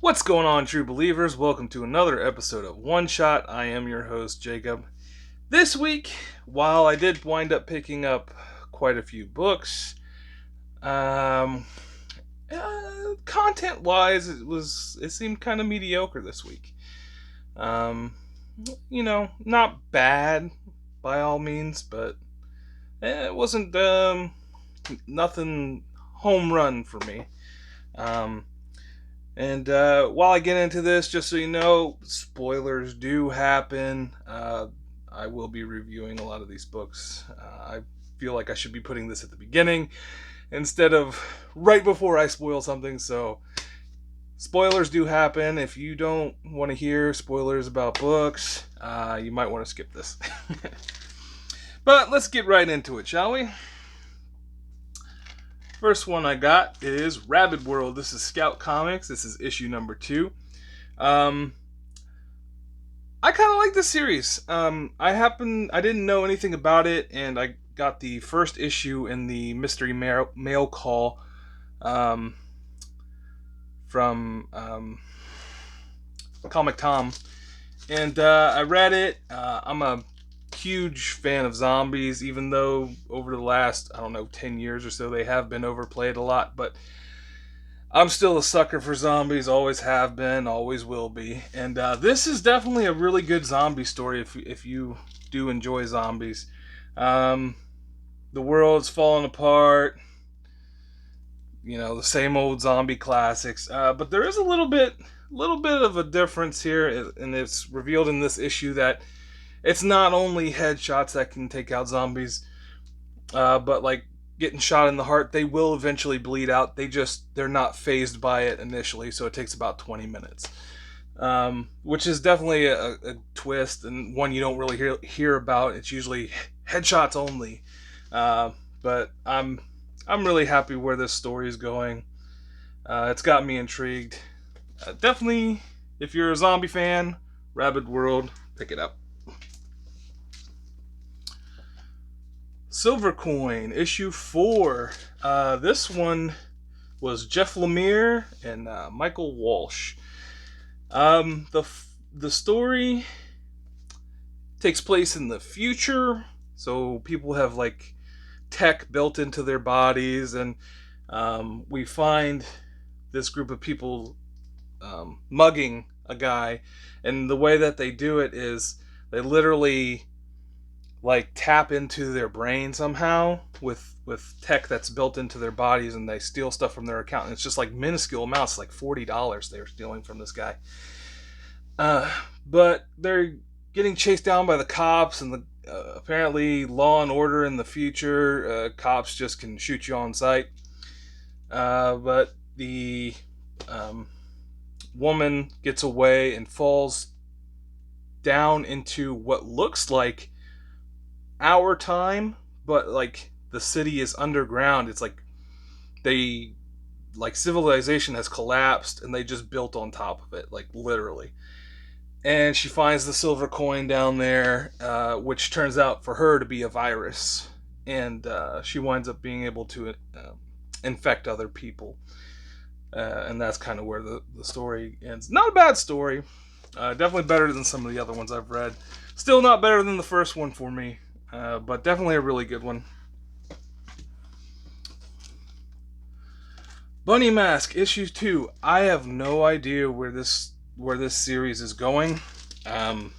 What's going on, true believers? Welcome to another episode of One Shot. I am your host, Jacob. This week, while I did wind up picking up quite a few books, um, content-wise, it seemed kind of mediocre this week. Not bad by all means, but it wasn't nothing home run for me. And while I get into this, just so you know, spoilers do happen. I will be reviewing a lot of these books. I feel like I should be putting this at the beginning instead of right before I spoil something. So, spoilers do happen. If you don't want to hear spoilers about books, you might want to skip this. But let's get right into it, shall we? First one I got is Rabid World. This is Scout Comics. This is issue number 2. I kind of like this series. I didn't know anything about it, and I got the first issue in the mystery mail call from Comic Tom, and I read it. I'm a huge fan of zombies, even though over the last 10 years or so they have been overplayed a lot, but I'm still a sucker for zombies, always have been, always will be. And this is definitely a really good zombie story if you do enjoy zombies. The world's falling apart, the same old zombie classics, but there is a little bit of a difference here, and it's revealed in this issue that it's not only headshots that can take out zombies, but like getting shot in the heart, they will eventually bleed out. They're not phased by it initially, so it takes about 20 minutes. Which is definitely a twist, and one you don't really hear about. It's usually headshots only. But I'm really happy where this story is going. It's got me intrigued. Definitely, if you're a zombie fan, Rabid World, pick it up. Silver Coin, issue 4. This one was Jeff Lemire and Michael Walsh. The story takes place in the future, so people have like tech built into their bodies, and we find this group of people mugging a guy, and the way that they do it is they literally like tap into their brain somehow with tech that's built into their bodies, and they steal stuff from their account, and it's just like minuscule amounts, like $40 they're stealing from this guy. But they're getting chased down by the cops, and apparently Law and Order in the future, cops just can shoot you on sight. But the woman gets away and falls down into what looks like our time, but like the city is underground. It's like civilization has collapsed and they just built on top of it, like literally. And she finds the silver coin down there, which turns out for her to be a virus, and she winds up being able to infect other people, and that's kind of where the story ends. Not a bad story, definitely better than some of the other ones I've read. Still not better than the first one for me. But definitely a really good one. Bunny Mask, issue 2. I have no idea where this series is going. I'm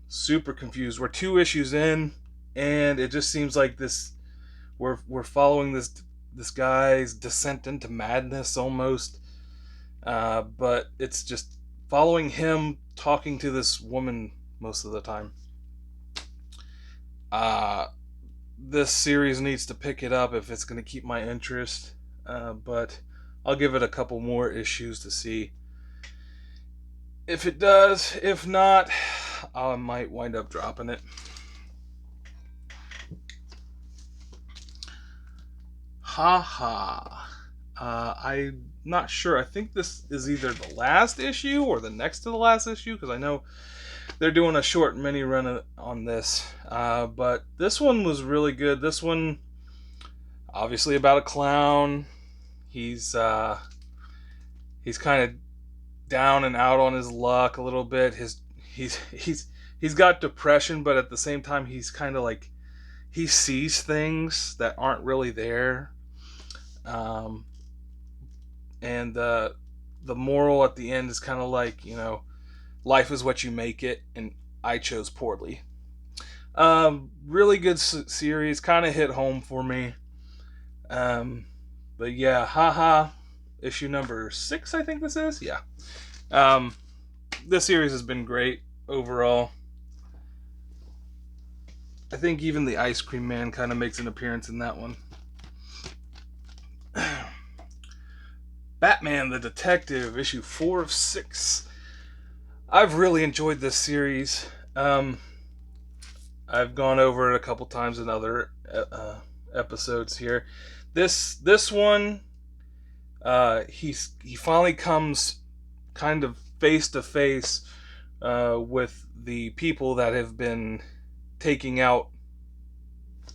super confused. We're 2 issues in, and it just seems like we're following this guy's descent into madness almost. But it's just following him talking to this woman most of the time. This series needs to pick it up if it's going to keep my interest, but I'll give it a couple more issues to see if it does. If not, I might wind up dropping it. I'm not sure. I think this is either the last issue or the next to the last issue, because I know they're doing a short mini run on this. But this one was really good. This one, obviously about a clown. He's He's kind of down and out on his luck a little bit. He's got depression, but at the same time he's kind of like he sees things that aren't really there. Um, and the moral at the end is kind of like, life is what you make it, and I chose poorly. Really good series, kind of hit home for me. Um, but yeah, haha, issue number 6, I think this is. Yeah. Um, this series has been great overall. I think even the Ice Cream Man kind of makes an appearance in that one. Batman the Detective, issue 4 of 6. I've really enjoyed this series. I've gone over it a couple times in other episodes here. This one, he finally comes kind of face to face with the people that have been taking out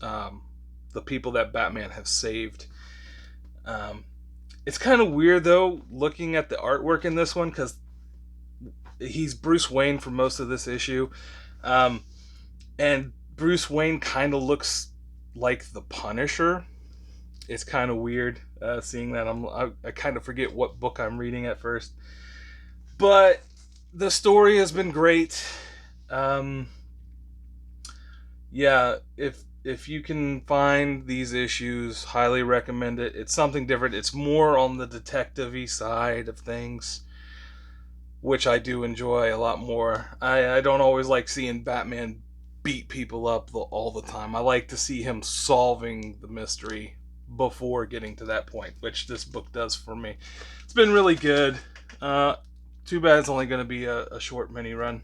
the people that Batman has saved. It's kind of weird though, looking at the artwork in this one, because he's Bruce Wayne for most of this issue, and Bruce Wayne kind of looks like the Punisher. It's kind of weird seeing that. I kind of forget what book I'm reading at first, but the story has been great. Yeah, if you can find these issues, highly recommend it. It's something different. It's more on the detective-y side of things, which I do enjoy a lot more. I don't always like seeing Batman beat people up all the time. I like to see him solving the mystery before getting to that point, which this book does for me. It's been really good. Too bad it's only going to be a short mini run.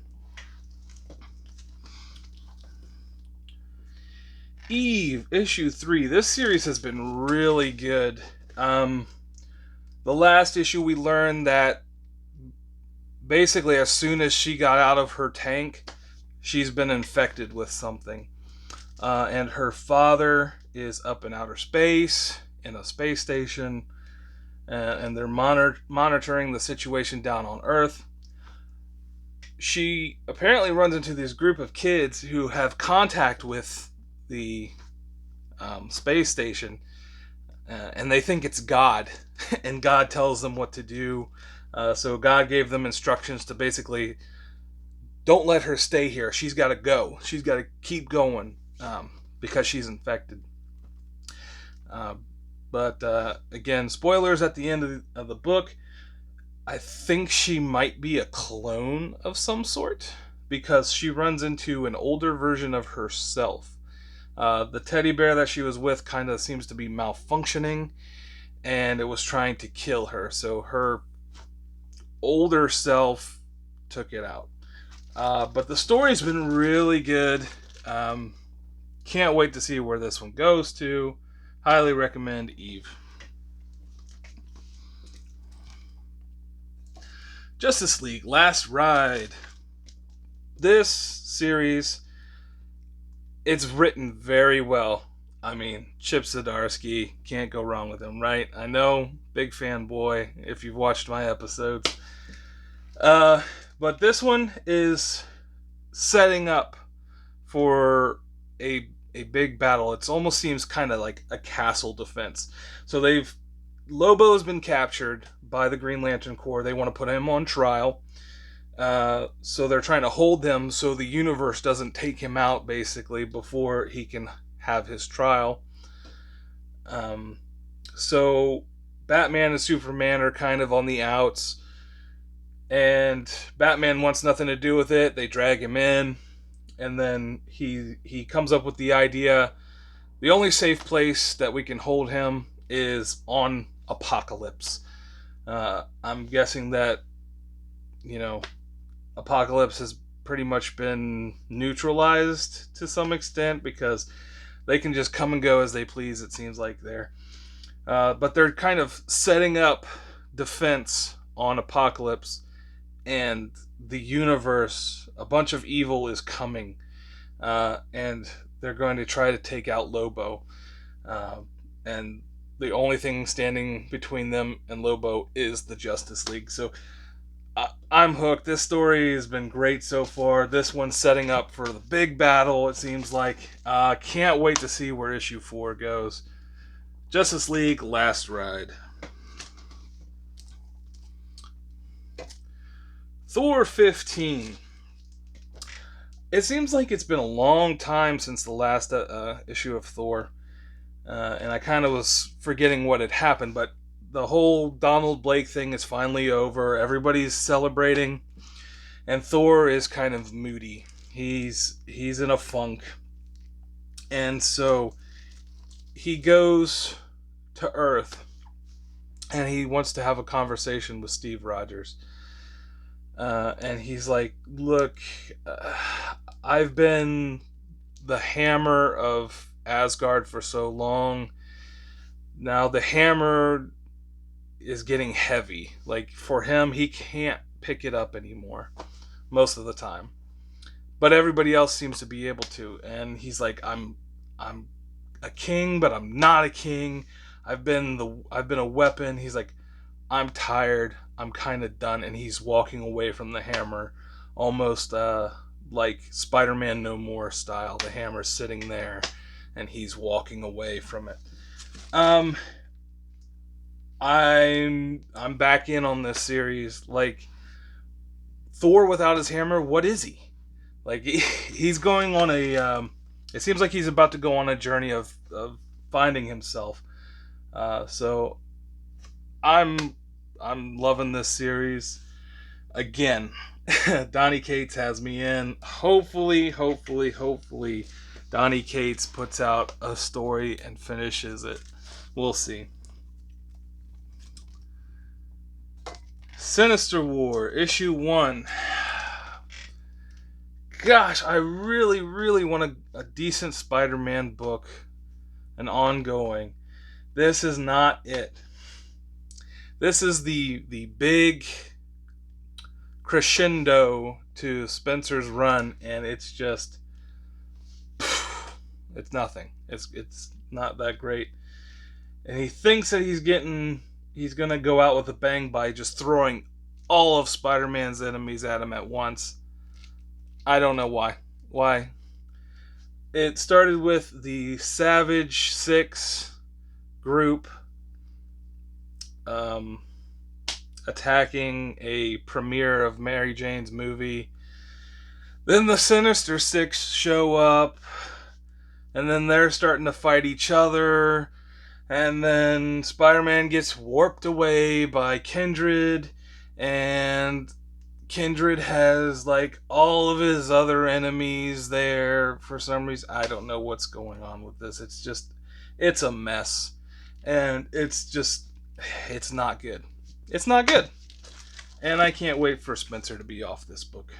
Eve, issue 3. This series has been really good. The last issue we learned that basically as soon as she got out of her tank, she's been infected with something. And her father is up in outer space, in a space station, and they're monitoring the situation down on Earth. She apparently runs into this group of kids who have contact with the space station, and they think it's God, and God tells them what to do. So God gave them instructions to basically don't let her stay here. She's got to go. She's got to keep going because she's infected. But again, spoilers at the end of the book. I think she might be a clone of some sort because she runs into an older version of herself. The teddy bear that she was with kind of seems to be malfunctioning, and it was trying to kill her. So her older self took it out. But the story's been really good. Can't wait to see where this one goes to. Highly recommend Eve. Justice League Last Ride. This series, it's written very well. I mean, Chip Zdarsky, can't go wrong with him, right? I know, big fanboy if you've watched my episodes. But this one is setting up for a big battle. It almost seems kind of like a castle defense. So Lobo has been captured by the Green Lantern Corps. They want to put him on trial. So they're trying to hold him so the universe doesn't take him out, basically, before he can have his trial. So Batman and Superman are kind of on the outs, and Batman wants nothing to do with it. They drag him in, and then he comes up with the idea, the only safe place that we can hold him is on Apocalypse. I'm guessing that, Apocalypse has pretty much been neutralized to some extent because they can just come and go as they please, it seems like there. But they're kind of setting up defense on Apocalypse, and the universe, a bunch of evil is coming, and they're going to try to take out Lobo. And the only thing standing between them and Lobo is the Justice League. So I'm hooked. This story has been great so far. This one's setting up for the big battle, it seems like. Can't wait to see where issue 4 goes. Justice League Last Ride. Thor 15. It seems like it's been a long time since the last issue of Thor. And I kind of was forgetting what had happened, but the whole Donald Blake thing is finally over. Everybody's celebrating, and Thor is kind of moody. He's in a funk, and so he goes to Earth, and he wants to have a conversation with Steve Rogers. And he's like, "Look, I've been the hammer of Asgard for so long. Now the hammer is getting heavy. Like, for him, he can't pick it up anymore most of the time. But everybody else seems to be able to." And he's like, I'm a king, but I'm not a king. I've been a weapon." He's like, "I'm tired. I'm kind of done." And he's walking away from the hammer, almost like Spider-Man No More style. The hammer's sitting there, and he's walking away from it. I'm back in on this series. Like, Thor without his hammer, what is he? Like, he's going on a. It seems like he's about to go on a journey of finding himself. So I'm loving this series. Again, Donny Cates has me in. Hopefully, Donny Cates puts out a story and finishes it. We'll see. Sinister War, issue 1. Gosh, I really want a decent Spider-Man book, an ongoing. This is not it. This is the big crescendo to Spencer's run, and it's just, it's nothing. It's not that great. And he thinks that he's gonna go out with a bang by just throwing all of Spider-Man's enemies at him at once. I don't know why. Why? It started with the Savage Six group attacking a premiere of Mary Jane's movie. Then the Sinister Six show up, and then they're starting to fight each other. And then Spider-Man gets warped away by Kindred, and Kindred has like all of his other enemies there for some reason. I don't know what's going on with this. It's a mess. And it's not good. It's not good. And I can't wait for Spencer to be off this book.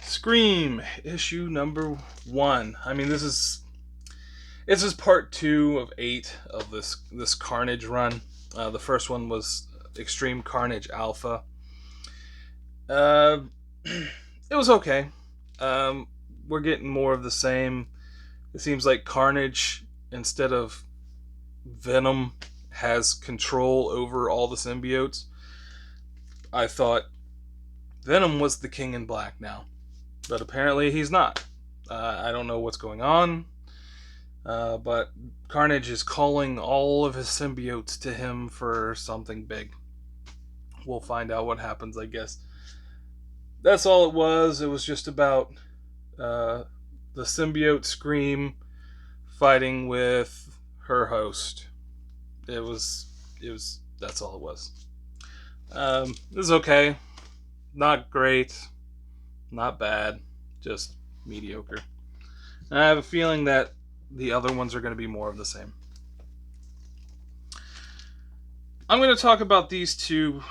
Scream, issue number 1. I mean, this is part 2 of 8 of this Carnage run. The first one was Extreme Carnage Alpha. It was okay. We're getting more of the same. It seems like Carnage, instead of Venom, has control over all the symbiotes. I thought Venom was the King in Black now, but apparently he's not. I don't know what's going on. But Carnage is calling all of his symbiotes to him for something big. We'll find out what happens, I guess. That's all it was. It was just about the symbiote Scream fighting with her host. That's all it was. It was okay. Not great. Not bad. Just mediocre. And I have a feeling that the other ones are going to be more of the same. I'm going to talk about these two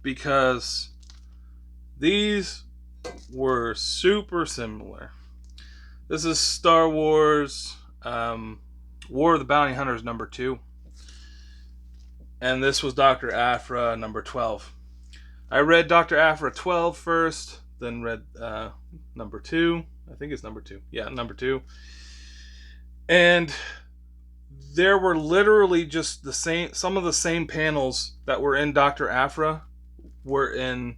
because these were super similar. This is Star Wars War of the Bounty Hunters number 2. And this was Dr. Aphra number 12. I read Dr. Aphra 12 first, then read number 2, I think it's number 2. Yeah, number 2. And there were literally just some of the same panels that were in Dr. Aphra were in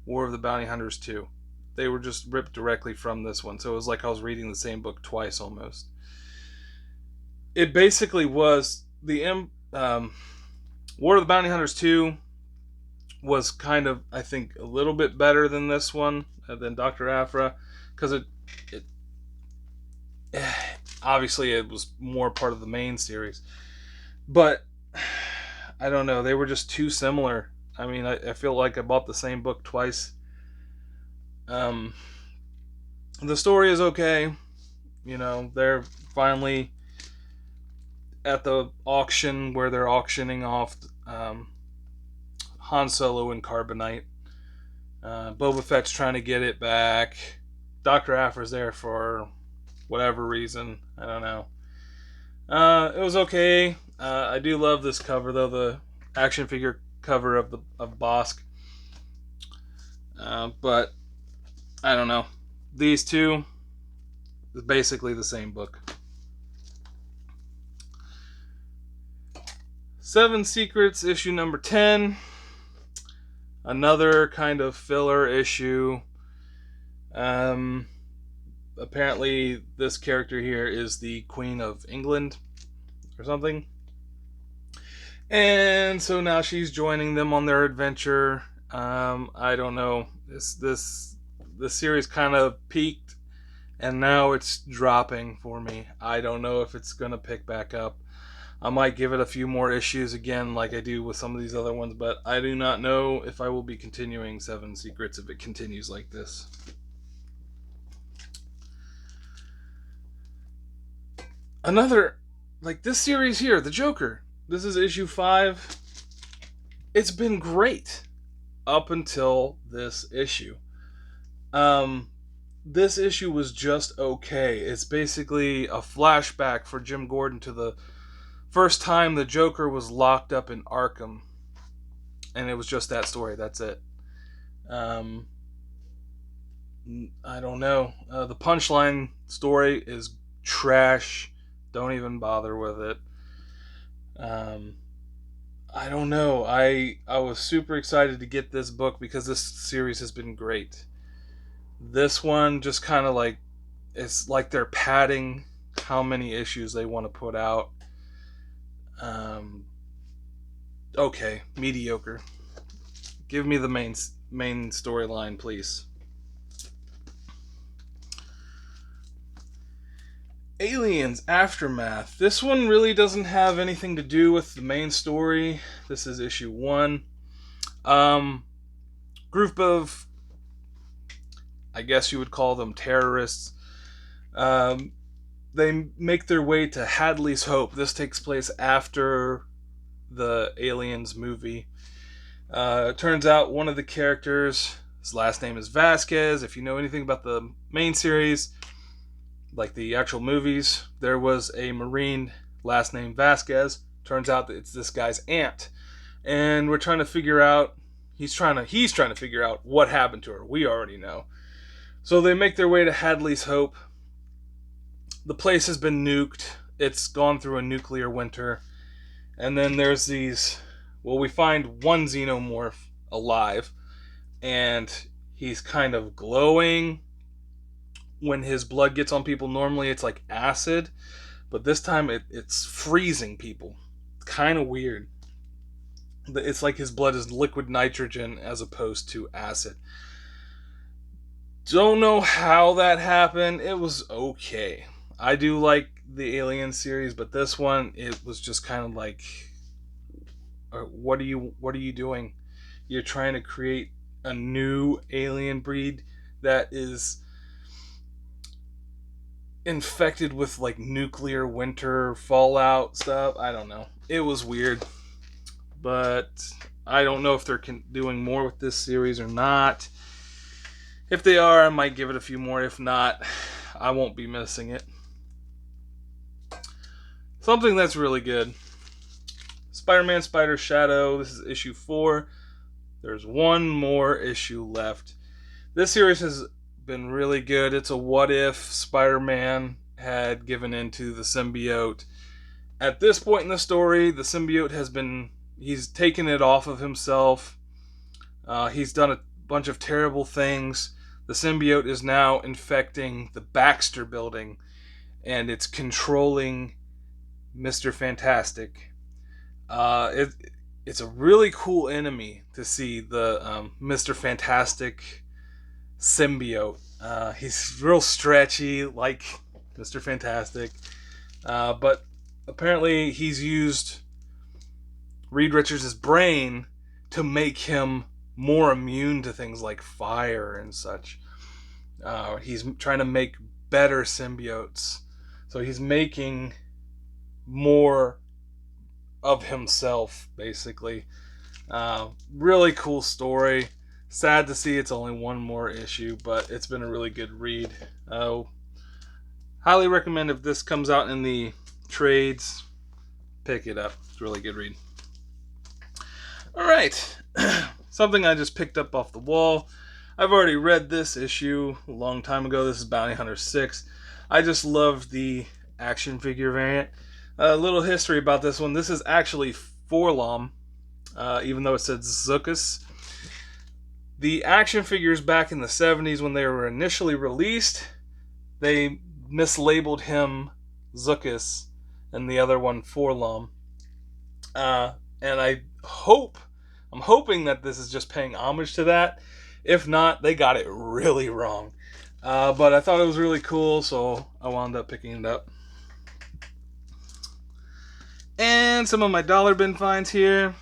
War of the Bounty Hunters 2. They were just ripped directly from this one. So it was like I was reading the same book twice almost. It basically was War of the Bounty Hunters 2 was kind of, I think, a little bit better than this one, than Dr. Aphra, because it obviously it was more part of the main series. But I don't know, they were just too similar. I mean, I feel like I bought the same book twice. The story is okay. You know, they're finally at the auction where they're auctioning off Han Solo and Carbonite. Boba Fett's trying to get it back. Dr. Aphra's there for whatever reason. I don't know. It was okay. I do love this cover, though, the action figure cover of Bosk. But I don't know. These two is basically the same book. 7 Secrets, issue number 10. Another kind of filler issue. Apparently this character here is the Queen of England or something. And so now she's joining them on their adventure. I don't know. This series kind of peaked and now it's dropping for me. I don't know if it's going to pick back up. I might give it a few more issues again like I do with some of these other ones, but I do not know if I will be continuing 7 Secrets if it continues like this. Another, like this series here, The Joker. This is issue 5. It's been great up until this issue. This issue was just okay. It's basically a flashback for Jim Gordon to the first time the Joker was locked up in Arkham. And it was just that story. That's it. I don't know. The Punchline story is trash. Don't even bother with it. I don't know. I was super excited to get this book because this series has been great. This one just kind of like, it's like they're padding how many issues they want to put out. Okay, mediocre. Give me the main storyline, please. Aliens Aftermath. This one really doesn't have anything to do with the main story. This is issue 1. Group of, I guess you would call them terrorists. They make their way to Hadley's Hope. This takes place after the Aliens movie. It turns out one of the characters, his last name is Vasquez. If you know anything about the main series, like the actual movies, there was a Marine last name Vasquez. Turns out that it's this guy's aunt. And we're trying to figure out, he's trying to figure out what happened to her. We already know. So they make their way to Hadley's Hope. The place has been nuked. It's gone through a nuclear winter. And then there's these, well, we find one xenomorph alive. And he's kind of glowing. When his blood gets on people, normally it's like acid. But this time it's freezing people. It's kind of weird. It's like his blood is liquid nitrogen as opposed to acid. Don't know how that happened. It was okay. I do like the Alien series, but this one, it was just kind of like, what are you doing? You're trying to create a new alien breed that is infected with like nuclear winter fallout stuff. I don't know. It was weird, but I don't know if they're doing more with this series or not. If they are, I might give it a few more. If not, I won't be missing it. Something that's really good. Spider-Man Spider Shadow. This is issue 4. There's one more issue left. This series has been really good. It's a what if Spider-Man had given into the symbiote. At this point in the story, the symbiote he's taken it off of himself. He's done a bunch of terrible things. The symbiote is now infecting the Baxter building, and it's controlling Mr. Fantastic. It's a really cool enemy to see, the Mr. Fantastic symbiote. He's real stretchy, like Mr. Fantastic, but apparently he's used Reed Richards' brain to make him more immune to things like fire and such. He's trying to make better symbiotes, so he's making more of himself, basically. Really cool story. Sad to see it's only one more issue, but it's been a really good read. Highly recommend, if this comes out in the trades, pick it up. It's a really good read. Alright, something I just picked up off the wall. I've already read this issue a long time ago. This is Bounty Hunter 6. I just love the action figure variant. A little history about this one. This is actually Forlom, even though it said Zuckuss. The action figures back in the 70s, when they were initially released, they mislabeled him Zuckuss and the other one Forlom. And I'm hoping that this is just paying homage to that. If not, they got it really wrong. But I thought it was really cool, so I wound up picking it up. And some of my dollar bin finds here.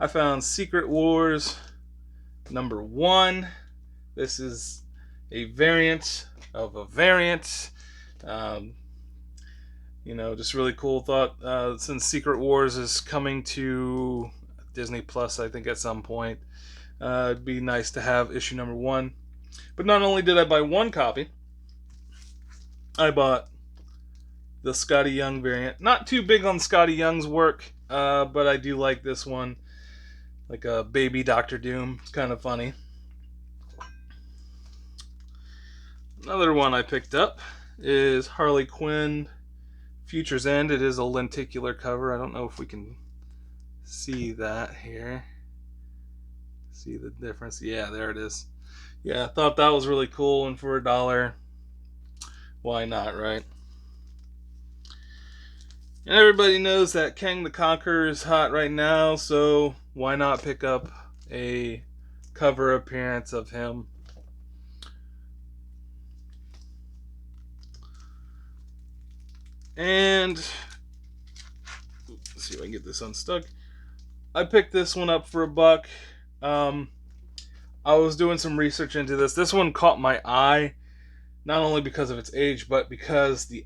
I found Secret Wars number 1. This is a variant of a variant. Just really cool. Thought, since Secret Wars is coming to Disney Plus, I think, at some point, it'd be nice to have issue number 1. But not only did I buy one copy, I bought the Scotty Young variant. Not too big on Scotty Young's work, but I do like this one. Like a baby Doctor Doom. It's kind of funny. Another one I picked up is Harley Quinn Future's End. It is a lenticular cover. I don't know if we can see that here. See the difference? Yeah, there it is. Yeah, I thought that was really cool, and for $1, why not, right? And everybody knows that Kang the Conqueror is hot right now, so why not pick up a cover appearance of him? And let's see if I can get this unstuck. I picked this one up for $1. I was doing some research into this. This one caught my eye, not only because of its age, but because the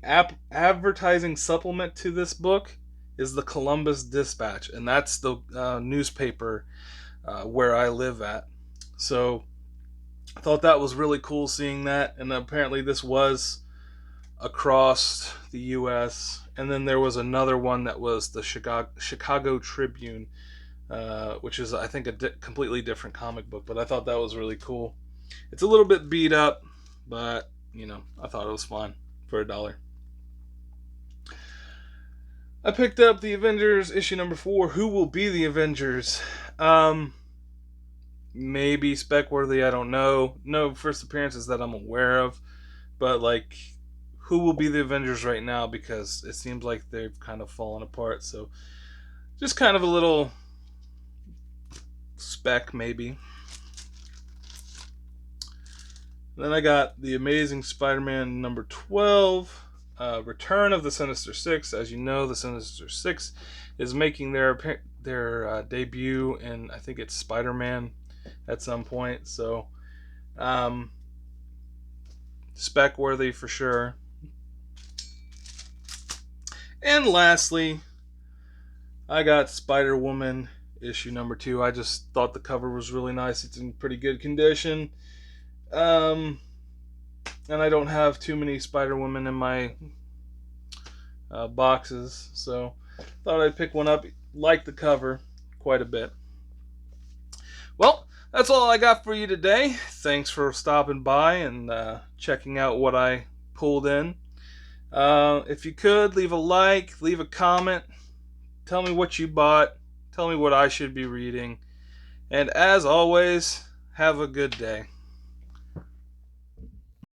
advertising supplement to this book is the Columbus Dispatch, and that's the newspaper where I live at. So I thought that was really cool seeing that, and apparently this was across the U.S. And then there was another one that was the Chicago Tribune, which is, I think, a completely different comic book, but I thought that was really cool. It's a little bit beat up, but I thought it was fun for $1. I picked up the Avengers issue number 4. Who will be the Avengers? Maybe spec-worthy, I don't know. No first appearances that I'm aware of, but who will be the Avengers right now, because it seems like they've kind of fallen apart. So just kind of a little spec, maybe. Then I got the Amazing Spider-Man number 12, Return of the Sinister Six. As you know, the Sinister Six is making their debut in, I think it's SpiderMan at some point. So spec worthy for sure. And lastly, I got Spider-Woman issue number 2. I just thought the cover was really nice. It's in pretty good condition. And I don't have too many Spider-Women in my boxes, so thought I'd pick one up. Like the cover quite a bit. Well, That's all I got for you today. Thanks for stopping by and checking out what I pulled in. If you could, leave a like, leave a comment, tell me what you bought, tell me what I should be reading, and as always, have a good day.